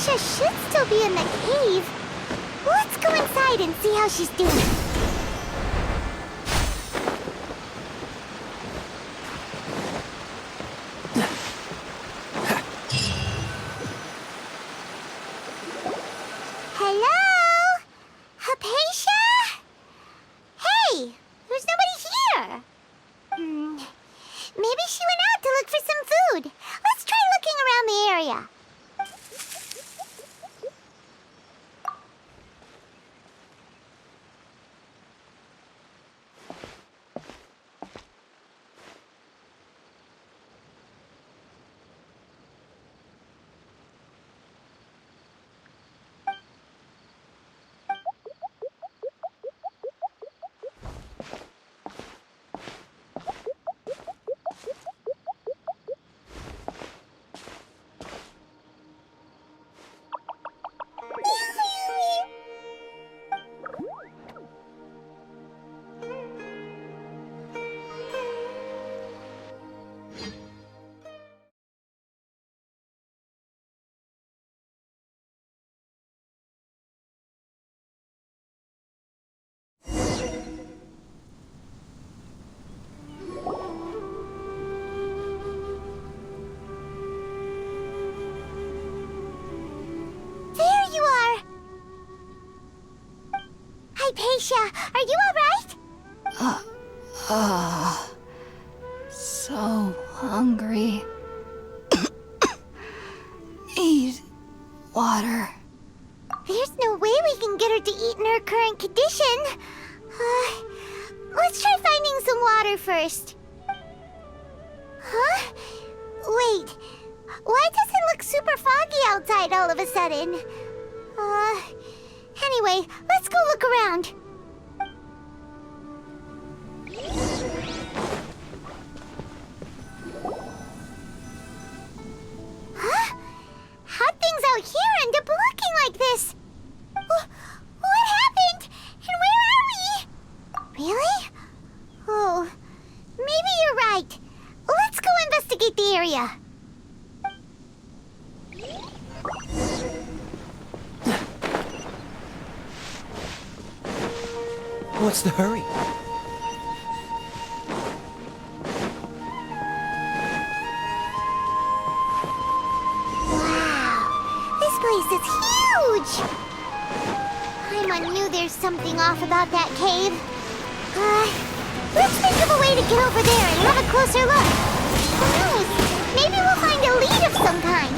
Hypatia should still be in the cave. Let's go inside and see how she's doing. Hello? Hypatia? Hey, there's nobody here. Maybe she went out to look for some food. Let's try looking around the area. Hypatia, are you alright? So hungry. Need water. There's no way we can get her to eat in her current condition. Let's try finding some water first. Huh? Wait, why does it look super foggy outside all of a sudden? Anyway, let's go look around. Huh? How'd things out here end up looking like this? What happened? And where are we? Really? Oh, maybe you're right. Let's go investigate the area. What's the hurry? Wow, this place is huge! I knew there's something off about that cave. Let's think of a way to get over there and have a closer look. Who knows? Maybe we'll find a lead of some kind.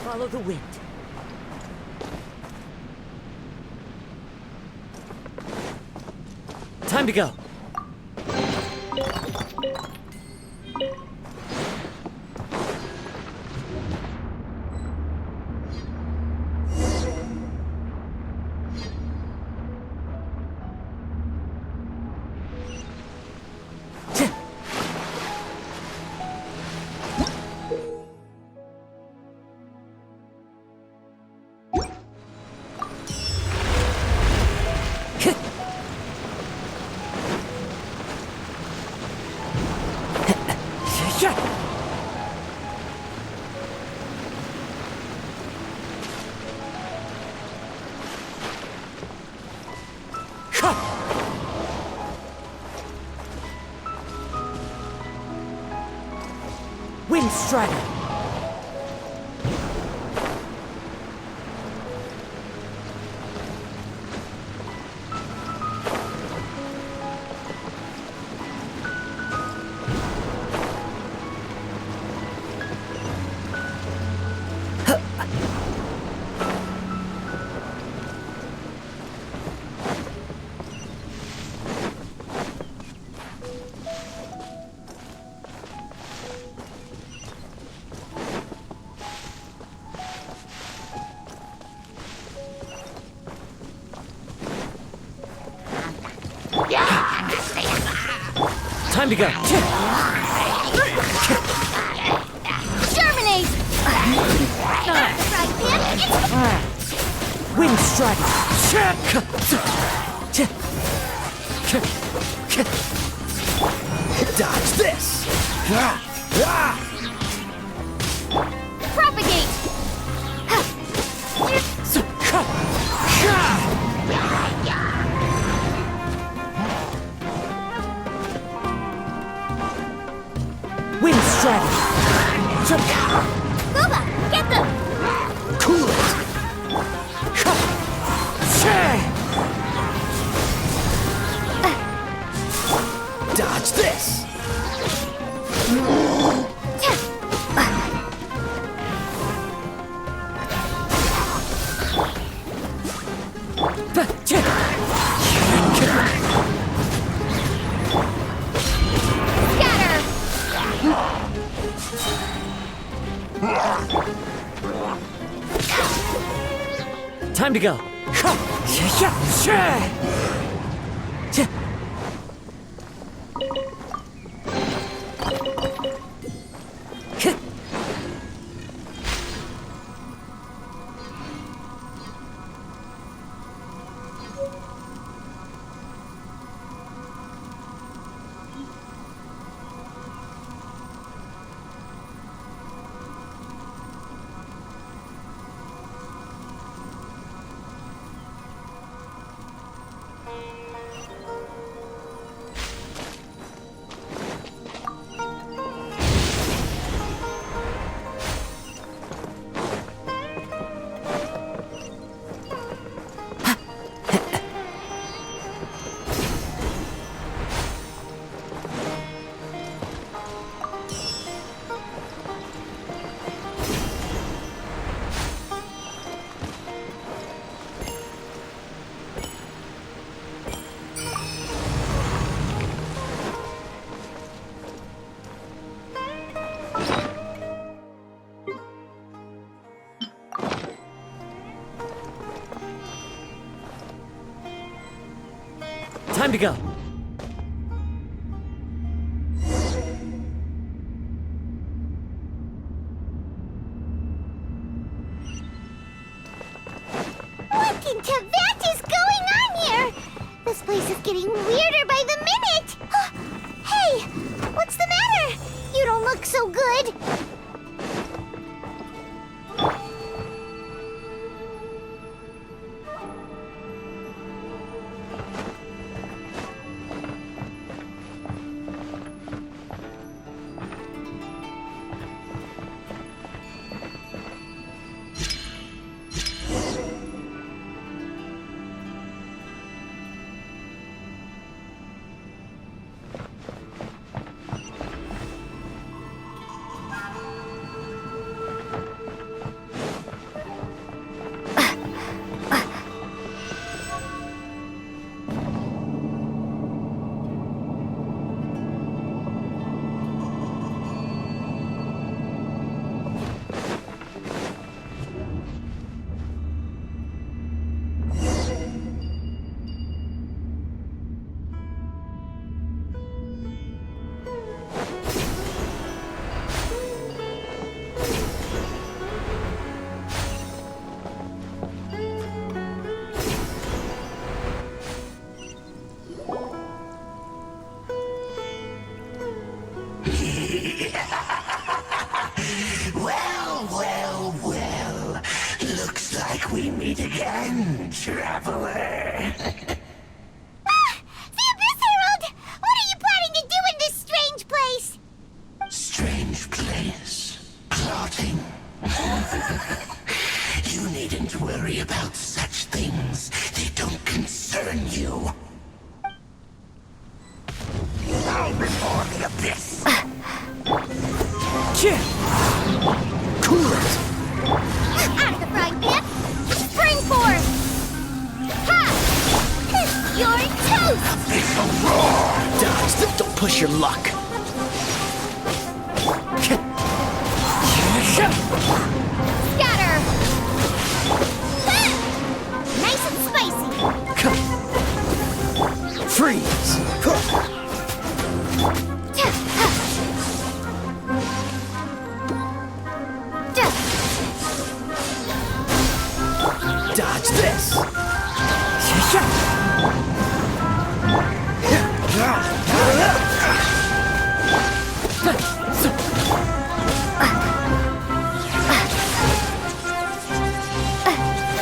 Follow the wind. Time to go. Wind Strider! Time to go. Germinate! Wind Strider! Dodge this! Propagate! Wind Strider! Booba, get them! Cool it! Dodge this! Scatter! Time to go. Time to go. What in Tibet is going on here? This place is getting weirder by the minute! Hey! What's the matter? You don't look so good! Well. Looks like we meet again, traveler. The Abyss Herald! What are you planning to do in this strange place? Strange place. eyes. Clotting. You needn't worry about such things. They don't concern you. Bow before the abyss. Chip! Cool it! Out of the frying pan! Spring force! Ha! You're toast! Abyssal roar! Dodge! Don't push your luck! Scatter! Nice and spicy! Freeze! Dodge this!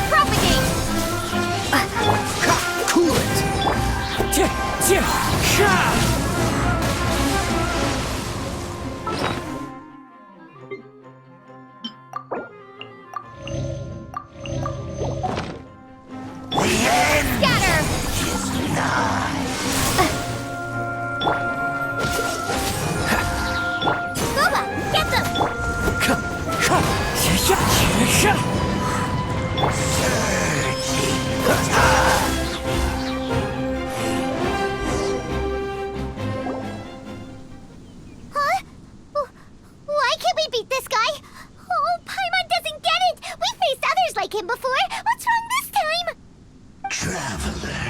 Propagate! Cool it! The end Scatter! is nigh. Scuba! Get them! Huh? Why can't we beat this guy? Oh, Paimon doesn't get it! We faced others like him before! What's wrong this time? Traveler,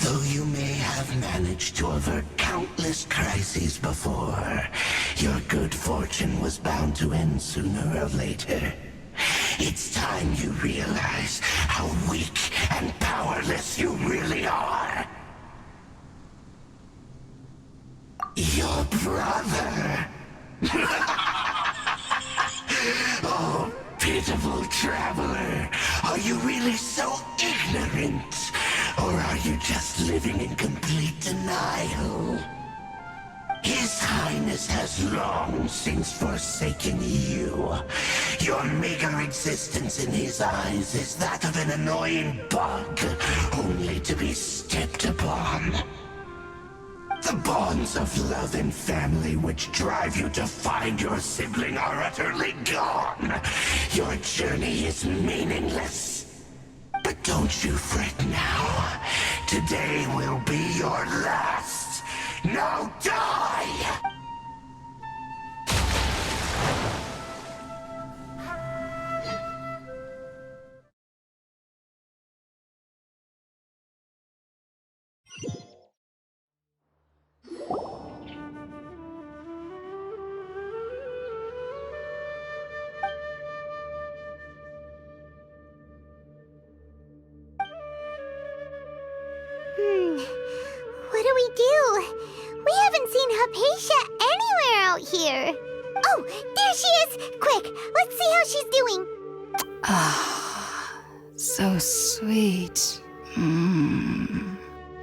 though you may have managed to avert countless crises before, your good fortune was bound to end sooner or later. It's time you realize how weak and powerless you really are. Your brother. Oh, pitiful traveler. Are you really so ignorant? Or are you just living in complete denial? His Highness has long since forsaken you. Your meager existence in his eyes is that of an annoying bug, only to be stepped upon. The bonds of love and family which drive you to find your sibling are utterly gone. Your journey is meaningless. But don't you fret now. Today will be your last. Now die! What do we do? We haven't seen Hypatia anywhere out here. Oh, there she is! Quick, let's see how she's doing. So sweet.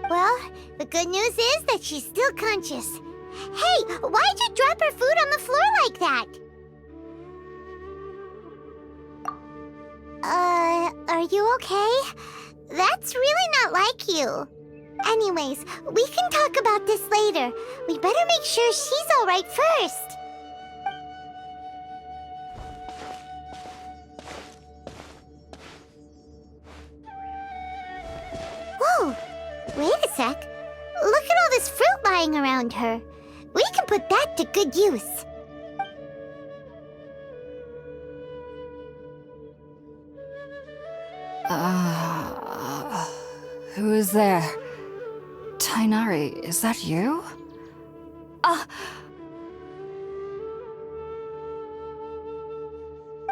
Well, the good news is that she's still conscious. Hey, why'd you drop her food on the floor like that? Are you okay? That's really not like you. Anyways, we can talk about this later. We better make sure she's all right first. Whoa, wait a sec. Look at all this fruit lying around her. We can put that to good use. Who is there? Tainari, is that you?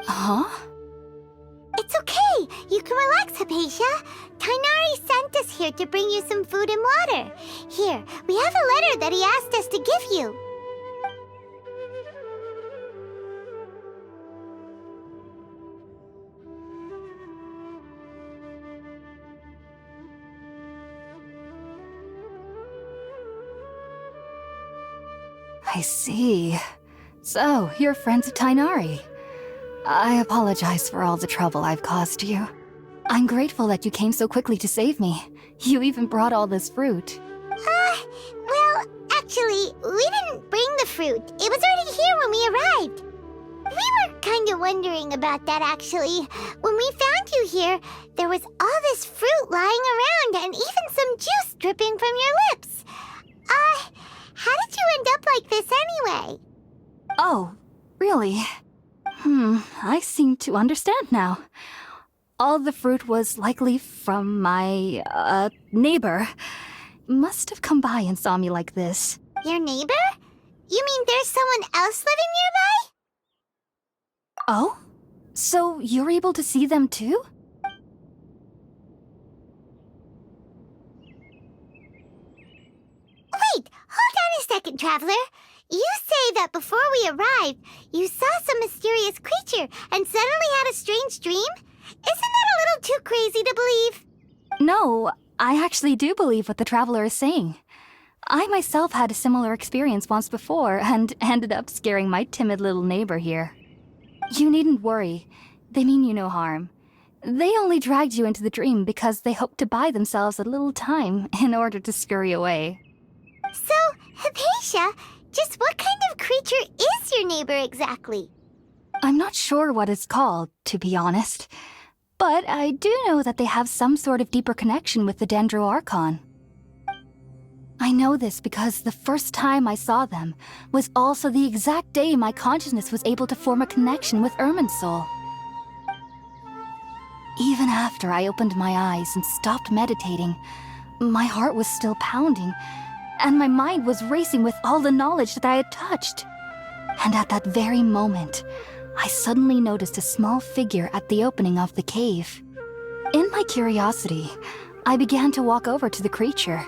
Huh? It's okay. You can relax, Hypatia. Tainari sent us here to bring you some food and water. Here, we have a letter that he asked us to give you. I see. So, you're friends of Tainari. I apologize for all the trouble I've caused you. I'm grateful that you came so quickly to save me. You even brought all this fruit. Well, actually, we didn't bring the fruit. It was already here when we arrived. We were kind of wondering about that, actually. When we found you here, there was all this fruit lying around and even some juice dripping from your lips. How did you end up like this anyway? Oh, really? I seem to understand now. All the fruit was likely from my, neighbor. Must have come by and saw me like this. Your neighbor? You mean there's someone else living nearby? Oh? So you're able to see them too? Wait, hold on a second, Traveler. You say that before we arrived, you saw some mysterious creature and suddenly had a strange dream? Isn't that a little too crazy to believe? No, I actually do believe what the traveler is saying. I myself had a similar experience once before and ended up scaring my timid little neighbor here. You needn't worry. They mean you no harm. They only dragged you into the dream because they hoped to buy themselves a little time in order to scurry away. So, Hypatia, just what kind of creature is your neighbor exactly? I'm not sure what it's called, to be honest. But I do know that they have some sort of deeper connection with the Dendro Archon. I know this because the first time I saw them was also the exact day my consciousness was able to form a connection with Irminsul. Even after I opened my eyes and stopped meditating, my heart was still pounding, and my mind was racing with all the knowledge that I had touched. And at that very moment, I suddenly noticed a small figure at the opening of the cave. In my curiosity, I began to walk over to the creature.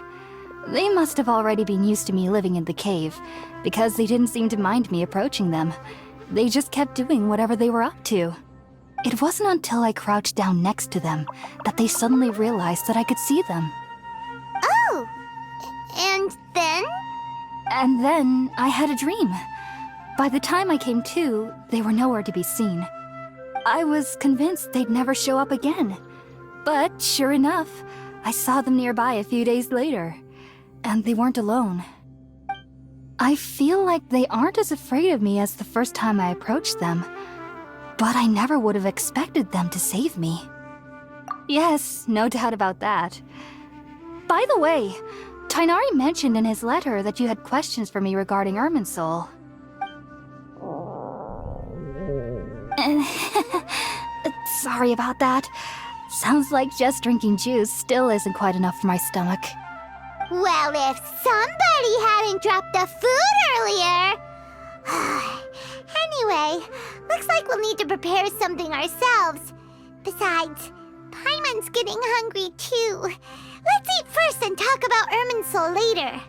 They must have already been used to me living in the cave, because they didn't seem to mind me approaching them. They just kept doing whatever they were up to. It wasn't until I crouched down next to them that they suddenly realized that I could see them. Oh! And then? And then I had a dream. By the time I came to, they were nowhere to be seen. I was convinced they'd never show up again. But sure enough, I saw them nearby a few days later. And they weren't alone. I feel like they aren't as afraid of me as the first time I approached them. But I never would have expected them to save me. Yes, no doubt about that. By the way, Tainari mentioned in his letter that you had questions for me regarding Irminsul. Sorry about that. Sounds like just drinking juice still isn't quite enough for my stomach. Well, if somebody hadn't dropped the food earlier... Anyway, looks like we'll need to prepare something ourselves. Besides, Paimon's getting hungry too. Let's eat first and talk about Irminsul later.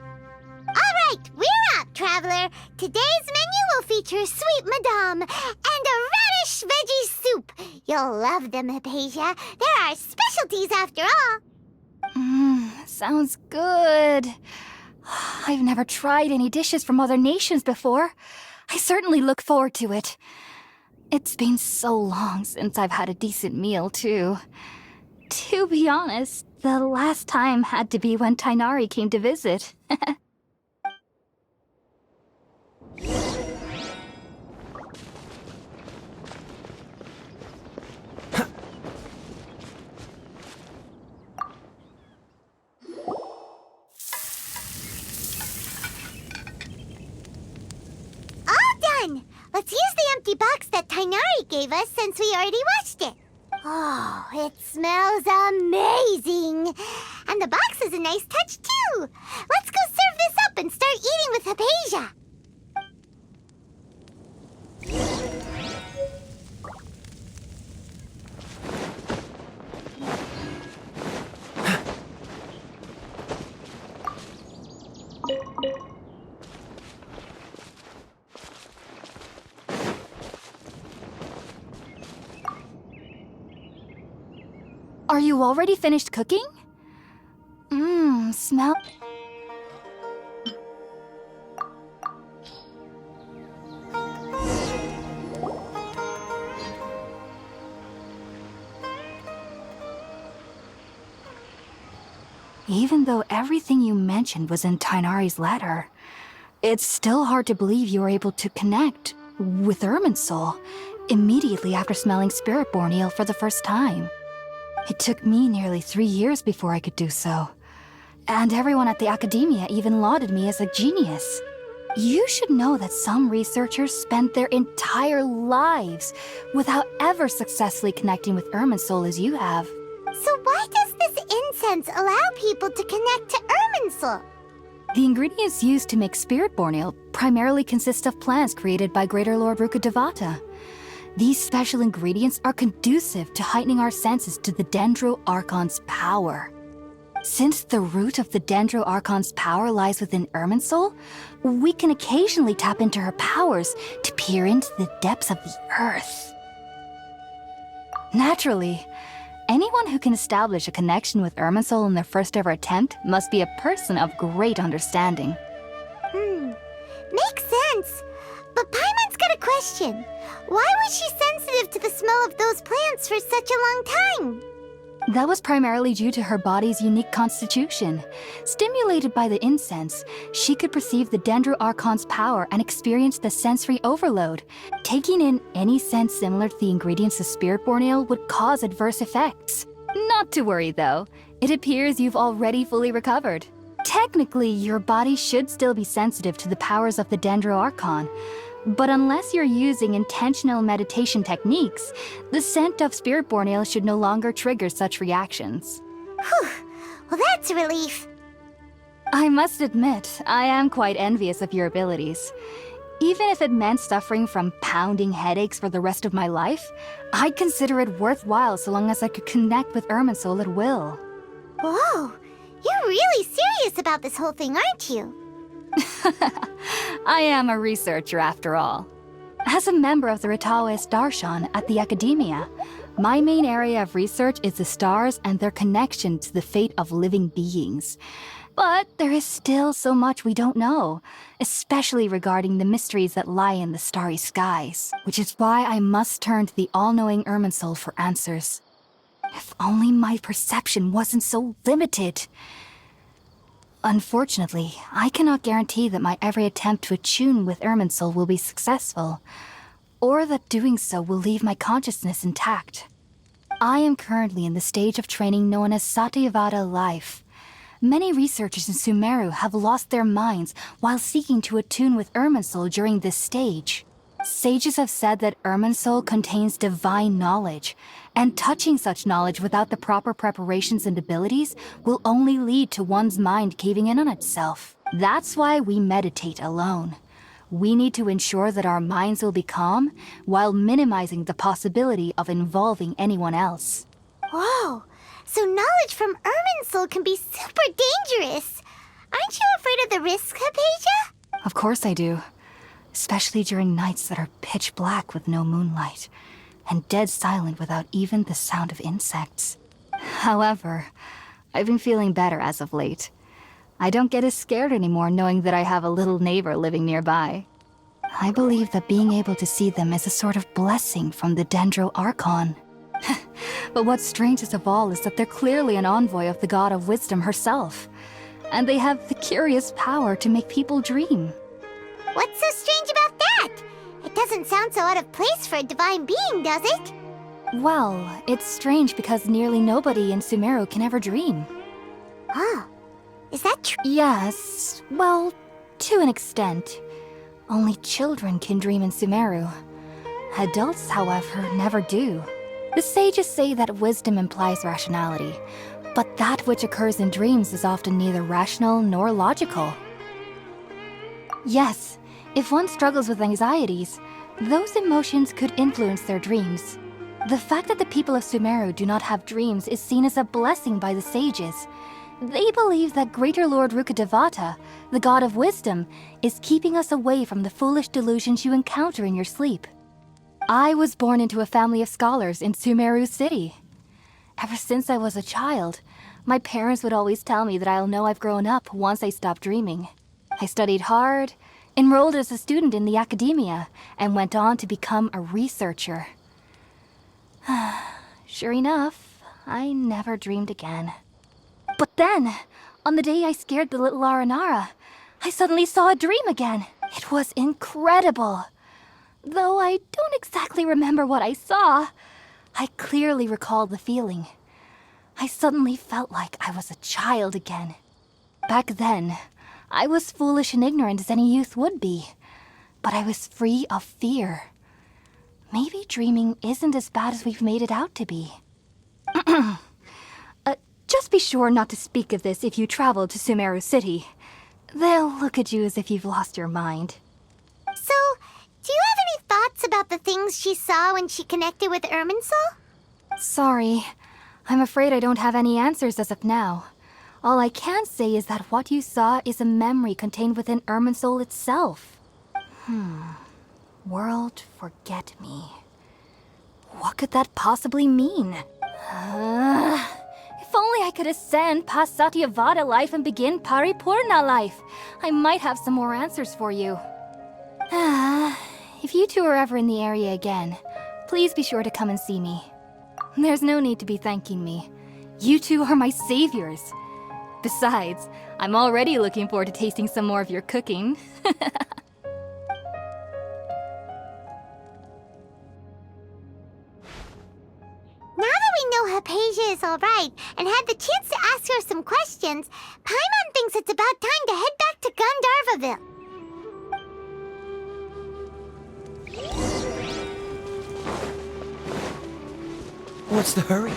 Alright, we're up, Traveler. Today's menu will feature Sweet Madame and a radish veggie soup. You'll love them, Hypatia. They're our specialties after all. Sounds good. I've never tried any dishes from other nations before. I certainly look forward to it. It's been so long since I've had a decent meal, too. To be honest, the last time had to be when Tainari came to visit. Let's use the empty box that Tainari gave us since we already washed it. Oh, it smells amazing. And the box is a nice touch, too. Let's go serve this up and start eating with Hypatia. Are you already finished cooking? Smell... Even though everything you mentioned was in Tainari's letter, it's still hard to believe you were able to connect with Irminsul immediately after smelling Spirit-born eel for the first time. It took me nearly 3 years before I could do so. And everyone at the Academia even lauded me as a genius. You should know that some researchers spent their entire lives without ever successfully connecting with Irminsul as you have. So why does this incense allow people to connect to Irminsul? The ingredients used to make Spirit-born ale primarily consist of plants created by Greater Lord Rukkhadevata. These special ingredients are conducive to heightening our senses to the Dendro Archon's power. Since the root of the Dendro Archon's power lies within Irminsul, we can occasionally tap into her powers to peer into the depths of the earth. Naturally, anyone who can establish a connection with Irminsul in their first ever attempt must be a person of great understanding. Makes sense. But Paimon's got a question. Why was she sensitive to the smell of those plants for such a long time? That was primarily due to her body's unique constitution. Stimulated by the incense, she could perceive the Dendro Archon's power and experience the sensory overload. Taking in any scent similar to the ingredients of Spirit-born ale would cause adverse effects. Not to worry, though. It appears you've already fully recovered. Technically, your body should still be sensitive to the powers of the Dendro Archon. But unless you're using intentional meditation techniques, the scent of Spirit-born ale should no longer trigger such reactions. Whew. Well, that's a relief. I must admit, I am quite envious of your abilities. Even if it meant suffering from pounding headaches for the rest of my life, I'd consider it worthwhile so long as I could connect with Irminsul at will. Whoa, you're really serious about this whole thing, aren't you? I am a researcher after all. As a member of the Ritaoist Darshan at the Academia, my main area of research is the stars and their connection to the fate of living beings. But there is still so much we don't know, especially regarding the mysteries that lie in the starry skies, which is why I must turn to the all-knowing Irminsul for answers. If only my perception wasn't so limited. Unfortunately, I cannot guarantee that my every attempt to attune with Irminsul will be successful, or that doing so will leave my consciousness intact. I am currently in the stage of training known as Satyavada life. Many researchers in Sumeru have lost their minds while seeking to attune with Irminsul during this stage. Sages have said that Irminsul contains divine knowledge, and touching such knowledge without the proper preparations and abilities will only lead to one's mind caving in on itself. That's why we meditate alone. We need to ensure that our minds will be calm while minimizing the possibility of involving anyone else. Whoa, so knowledge from Irminsul can be super dangerous. Aren't you afraid of the risks, Hypatia? Of course I do. Especially during nights that are pitch black with no moonlight, and dead silent without even the sound of insects. However, I've been feeling better as of late. I don't get as scared anymore knowing that I have a little neighbor living nearby. I believe that being able to see them is a sort of blessing from the Dendro Archon. But what's strangest of all is that they're clearly an envoy of the God of Wisdom herself, and they have the curious power to make people dream. What's so strange about that? It doesn't sound so out of place for a divine being, does it? Well, it's strange because nearly nobody in Sumeru can ever dream. Oh, is that true? Yes, well, to an extent. Only children can dream in Sumeru. Adults, however, never do. The sages say that wisdom implies rationality, but that which occurs in dreams is often neither rational nor logical. Yes, if one struggles with anxieties, those emotions could influence their dreams. The fact that the people of Sumeru do not have dreams is seen as a blessing by the sages. They believe that Greater Lord Rukkhadevata, the God of Wisdom, is keeping us away from the foolish delusions you encounter in your sleep. I was born into a family of scholars in Sumeru City. Ever since I was a child, my parents would always tell me that I'll know I've grown up once I stop dreaming. I studied hard, enrolled as a student in the Academia, and went on to become a researcher. Sure enough, I never dreamed again. But then, On the day I scared the little Aranara, I suddenly saw a dream again. It was incredible. Though I don't exactly remember what I saw, I clearly recall the feeling. I suddenly felt like I was a child again. Back then, I was foolish and ignorant as any youth would be, but I was free of fear. Maybe dreaming isn't as bad as we've made it out to be. Just be sure not to speak of this if you travel to Sumeru City. They'll look at you as if you've lost your mind. So, do you have any thoughts about the things she saw when she connected with Irminsul? Sorry. I'm afraid I don't have any answers as of now. All I can say is that what you saw is a memory contained within Irminsul itself. World Forget Me. What could that possibly mean? If only I could ascend past Satyavada life and begin Paripurna life. I might have some more answers for you. If you two are ever in the area again, please be sure to come and see me. There's no need to be thanking me. You two are my saviors. Besides, I'm already looking forward to tasting some more of your cooking. Now that we know Hypatia is alright and had the chance to ask her some questions, Paimon thinks it's about time to head back to Gandharvaville. What's the hurry?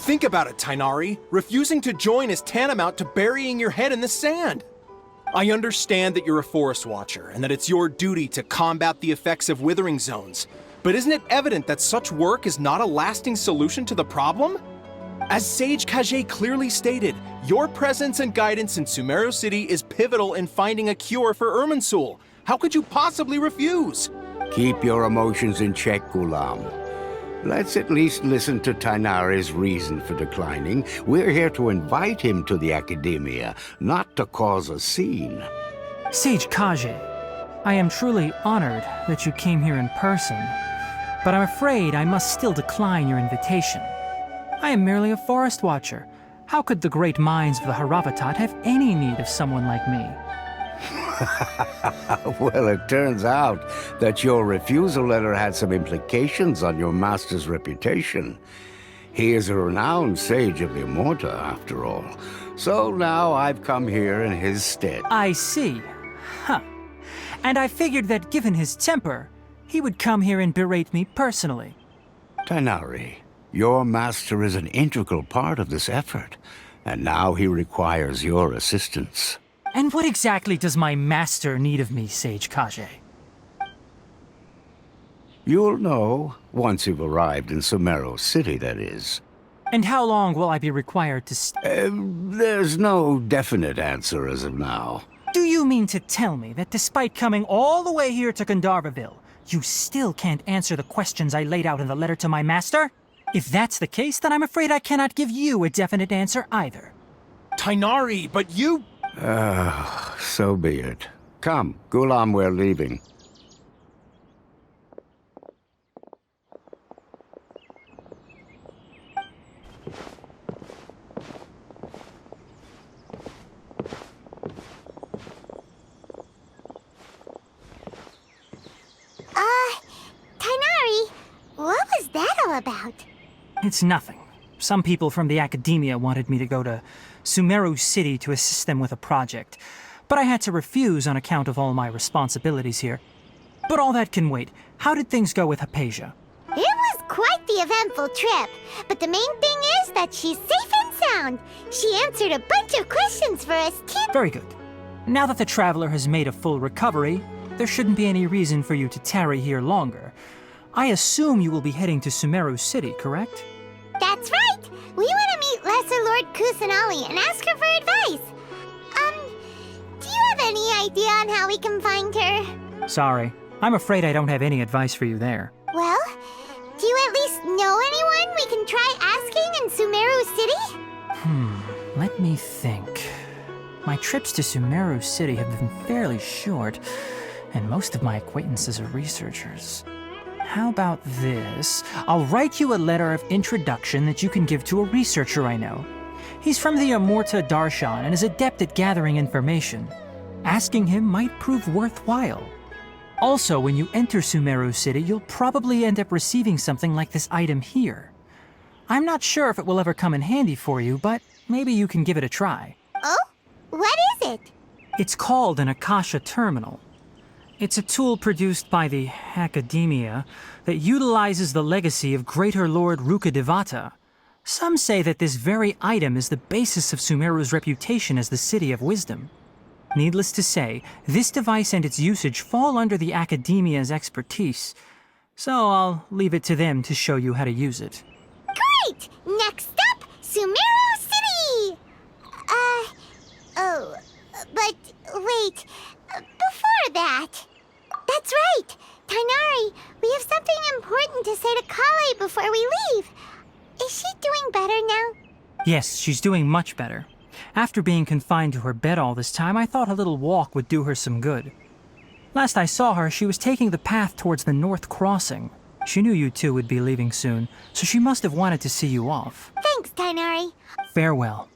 Think about it, Tainari. Refusing to join is tantamount to burying your head in the sand. I understand that you're a forest watcher and that it's your duty to combat the effects of withering zones. But isn't it evident that such work is not a lasting solution to the problem? As Sage Kage clearly stated, your presence and guidance in Sumeru City is pivotal in finding a cure for Irminsul. How could you possibly refuse? Keep your emotions in check, Gulam. Let's at least listen to Tainari's reason for declining. We're here to invite him to the Academia, not to cause a scene. Sage Kage, I am truly honored that you came here in person, but I'm afraid I must still decline your invitation. I am merely a forest watcher. How could the great minds of the Haravatat have any need of someone like me? Well, it turns out that your refusal letter had some implications on your master's reputation. He is a renowned sage of the Immorta, after all. So now I've come here in his stead. I see. Huh. And I figured that given his temper, he would come here and berate me personally. Tainari, your master is an integral part of this effort, and now he requires your assistance. And what exactly does my master need of me, Sage Kage? You'll know once you've arrived in Sumeru City, that is. And how long will I be required to There's no definite answer as of now. Do you mean to tell me that despite coming all the way here to Gandharvaville, you still can't answer the questions I laid out in the letter to my master? If that's the case, then I'm afraid I cannot give you a definite answer either. Tainari, but you... So be it. Come, Gulam, we're leaving. Tainari, what was that all about? It's nothing. Some people from the Academia wanted me to go to Sumeru City to assist them with a project, but I had to refuse on account of all my responsibilities here. But all that can wait. How did things go with Hypatia? It was quite the eventful trip, but the main thing is that she's safe and sound. She answered a bunch of questions for us, too. Very good. Now that the traveler has made a full recovery, there shouldn't be any reason for you to tarry here longer. I assume you will be heading to Sumeru City, correct? That's right! We want to meet Lesser Lord Kusanali and ask her for advice. Do you have any idea on how we can find her? Sorry, I'm afraid I don't have any advice for you there. Well, do you at least know anyone we can try asking in Sumeru City? Let me think. My trips to Sumeru City have been fairly short, and most of my acquaintances are researchers. How about this? I'll write you a letter of introduction that you can give to a researcher I know. He's from the Amurta Darshan and is adept at gathering information. Asking him might prove worthwhile. Also, when you enter Sumeru City, you'll probably end up receiving something like this item here. I'm not sure if it will ever come in handy for you, but maybe you can give it a try. Oh? What is it? It's called an Akasha Terminal. It's a tool produced by the Academia that utilizes the legacy of Greater Lord Rukadevata. Some say that this very item is the basis of Sumeru's reputation as the City of Wisdom. Needless to say, this device and its usage fall under the Academia's expertise, so I'll leave it to them to show you how to use it. Great! Next up, Sumeru City! But wait, before that... That's right! Tainari, we have something important to say to Kale before we leave. Is she doing better now? Yes, she's doing much better. After being confined to her bed all this time, I thought a little walk would do her some good. Last I saw her, she was taking the path towards the North Crossing. She knew you two would be leaving soon, so she must have wanted to see you off. Thanks, Tainari. Farewell.